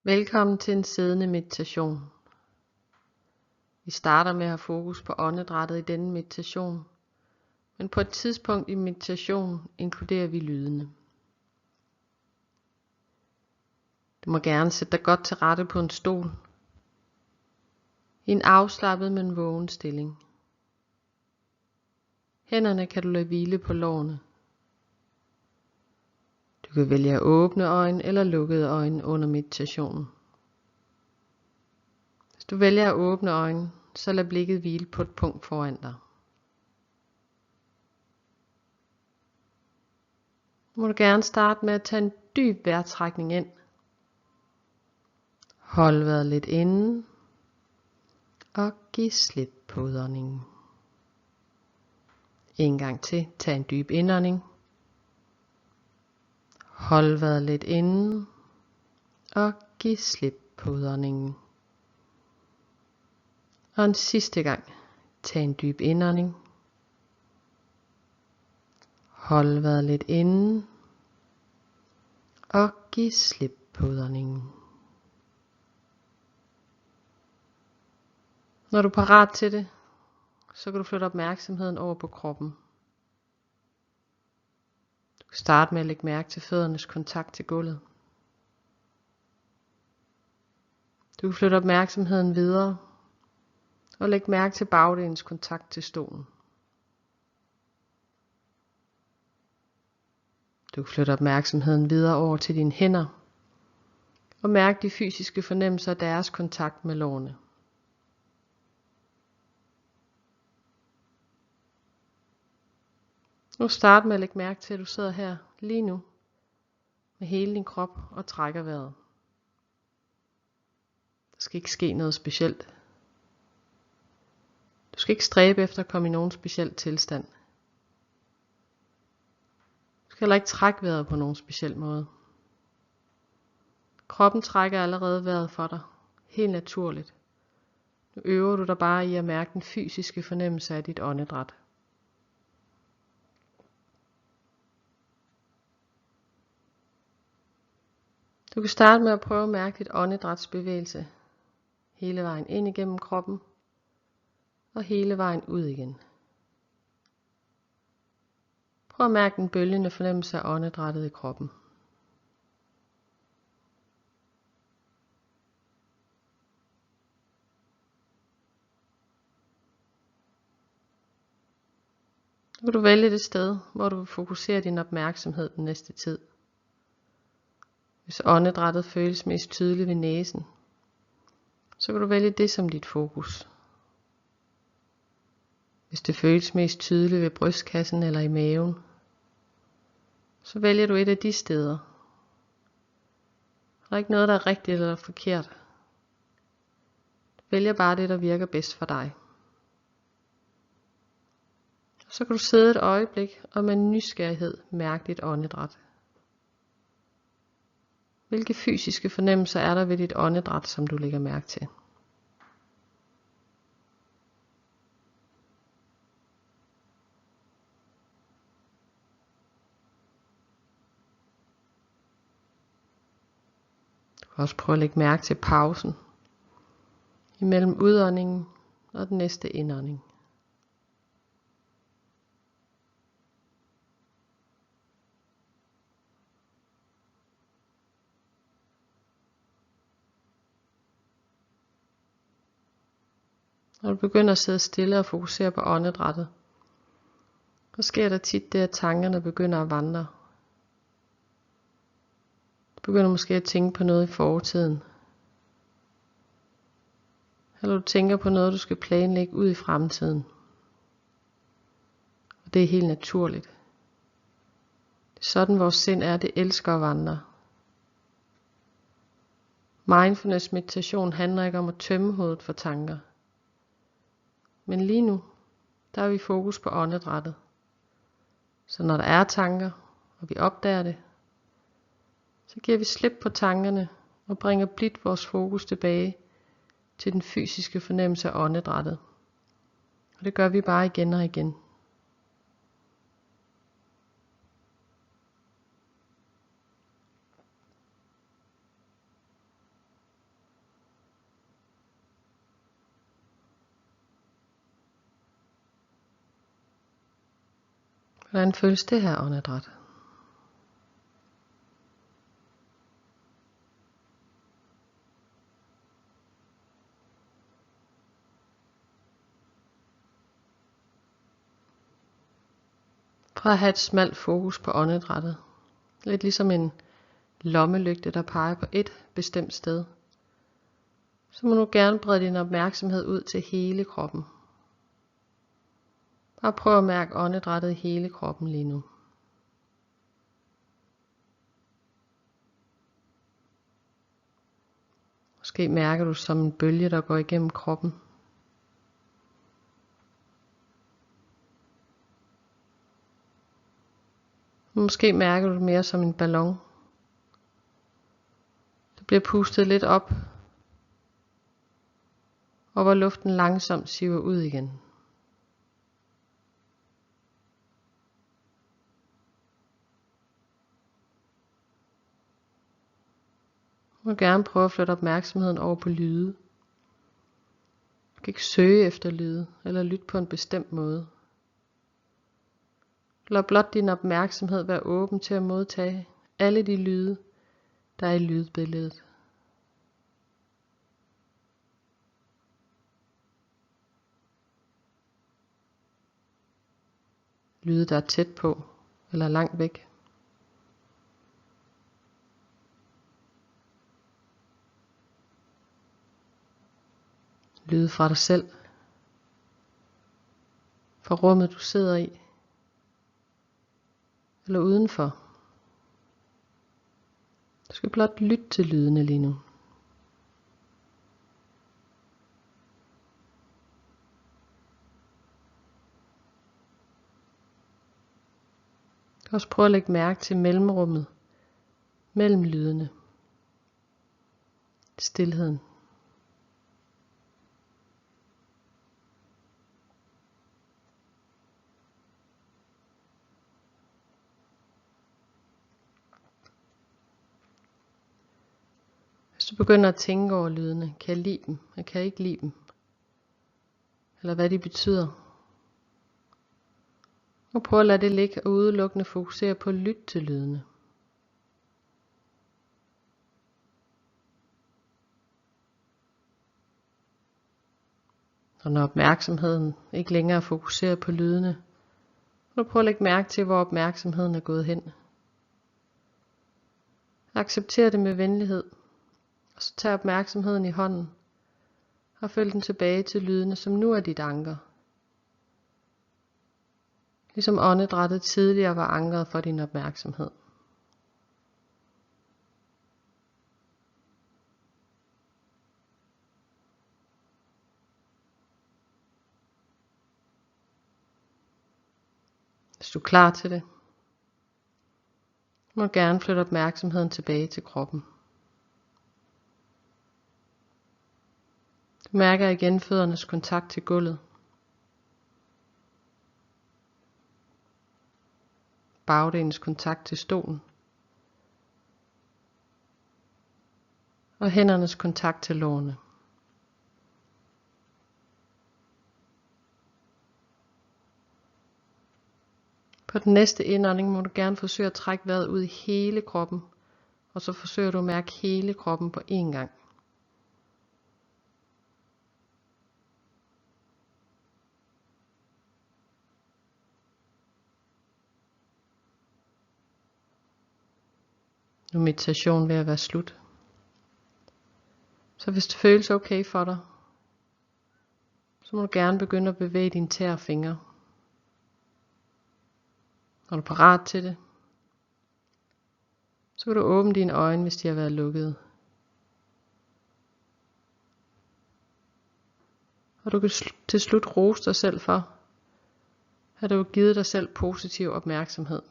Velkommen til en siddende meditation. Vi starter med at have fokus på åndedrættet i denne meditation, men på et tidspunkt i meditationen inkluderer vi lydene. Du må gerne sætte dig godt til rette på en stol, i en afslappet, men vågen stilling. Hænderne kan du lade hvile på lårene. Du kan vælge at åbne øjne eller lukkede øjne under meditationen. Hvis du vælger at åbne øjne, så lad blikket hvile på et punkt foran dig. Nu må du gerne starte med at tage en dyb vejrtrækning ind. Hold vejret lidt inde og giv slip på udåndingen. En gang til, tag en dyb indånding. Hold vejret lidt inde og giv slip på udåndingen. Og en sidste gang, tag en dyb indånding. Hold vejret lidt inde og giv slip på udåndingen. Når du er parat til det, så kan du flytte opmærksomheden over på kroppen. Du kan starte med at lægge mærke til føddernes kontakt til gulvet. Du kan flytte opmærksomheden videre og lægge mærke til bagdelens kontakt til stolen. Du kan flytte opmærksomheden videre over til dine hænder og mærke de fysiske fornemmelser af deres kontakt med lårene. Nu start med at lægge mærke til, at du sidder her lige nu med hele din krop og trækker vejret. Der skal ikke ske noget specielt. Du skal ikke stræbe efter at komme i nogen speciel tilstand. Du skal heller ikke trække vejret på nogen speciel måde. Kroppen trækker allerede vejret for dig, helt naturligt. Nu øver du dig bare i at mærke den fysiske fornemmelse af dit åndedræt. Du kan starte med at prøve at mærke dit åndedræts bevægelse hele vejen ind igennem kroppen og hele vejen ud igen. Prøv at mærke den bølgende fornemmelse af åndedrættet i kroppen. Nu kan du vælge det sted, hvor du vil fokusere din opmærksomhed den næste tid. Hvis åndedrættet føles mest tydeligt ved næsen, så kan du vælge det som dit fokus. Hvis det føles mest tydeligt ved brystkassen eller i maven, så vælger du et af de steder. Der er ikke noget, der er rigtigt eller forkert. Du vælger bare det, der virker bedst for dig. Så kan du sidde et øjeblik og med nysgerrighed mærke dit åndedræt. Hvilke fysiske fornemmelser er der ved dit åndedræt, som du lægger mærke til? Du kan også prøve at lægge mærke til pausen imellem udåndingen og den næste indånding. Når du begynder at sidde stille og fokusere på åndedrættet, så sker der tit det, at tankerne begynder at vandre. Du begynder måske at tænke på noget i fortiden. Eller du tænker på noget, du skal planlægge ud i fremtiden. Og det er helt naturligt. Det er sådan vores sind er, det elsker at vandre. Mindfulness meditation handler ikke om at tømme hovedet for tanker. Men lige nu, der er vi fokus på åndedrættet. Så når der er tanker, og vi opdager det, så giver vi slip på tankerne og bringer blidt vores fokus tilbage til den fysiske fornemmelse af åndedrættet. Og det gør vi bare igen og igen. Hvordan føles det her åndedræt? Prøv at have et smalt fokus på åndedrættet. Lidt ligesom en lommelygte, der peger på et bestemt sted. Så må du gerne brede din opmærksomhed ud til hele kroppen. Bare prøv at mærke åndedrættet i hele kroppen lige nu. Måske mærker du som en bølge, der går igennem kroppen. Måske mærker du det mere som en ballon. Det bliver pustet lidt op, og hvor luften langsomt siver ud igen. Du må gerne prøve at flytte opmærksomheden over på lyde. Du kan ikke søge efter lyde eller lytte på en bestemt måde. Lad blot din opmærksomhed være åben til at modtage alle de lyde, der er i lydbilledet. Lyde, der er tæt på eller langt væk. Lyde fra dig selv, fra rummet du sidder i, eller udenfor. Du skal blot lytte til lydene lige nu. Du kan også prøve at lægge mærke til mellemrummet mellem lydene. Stilheden. Hvis du begynder at tænke over lydene, kan jeg lide dem, eller kan jeg ikke lide dem, eller hvad de betyder, og prøv at lade det ligge og udelukkende fokusere på at lytte til lydene. Og når opmærksomheden ikke længere fokuserer på lydene, så prøv at lægge mærke til, hvor opmærksomheden er gået hen. Accepter det med venlighed, og så tag opmærksomheden i hånden, og følg den tilbage til lydene, som nu er dit anker. Ligesom åndedrættet tidligere var ankeret for din opmærksomhed. Hvis du er klar til det, må du gerne flytte opmærksomheden tilbage til kroppen. Du mærker igen føddernes kontakt til gulvet. Bagdenens kontakt til stolen. Og hændernes kontakt til lårene. På den næste indånding må du gerne forsøge at trække vejret ud i hele kroppen, og så forsøger du at mærke hele kroppen på én gang. Nu er meditationen ved at være slut. Så hvis det føles okay for dig, så må du gerne begynde at bevæge dine tæer og fingre. Når du er parat til det, så kan du åbne dine øjne, hvis de har været lukkede. Og du kan til slut rose dig selv for, at du har givet dig selv positiv opmærksomhed.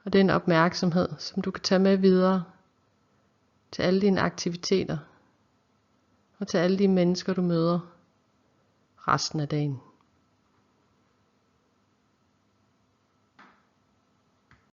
Og det er en opmærksomhed, som du kan tage med videre til alle dine aktiviteter og til alle de mennesker, du møder resten af dagen.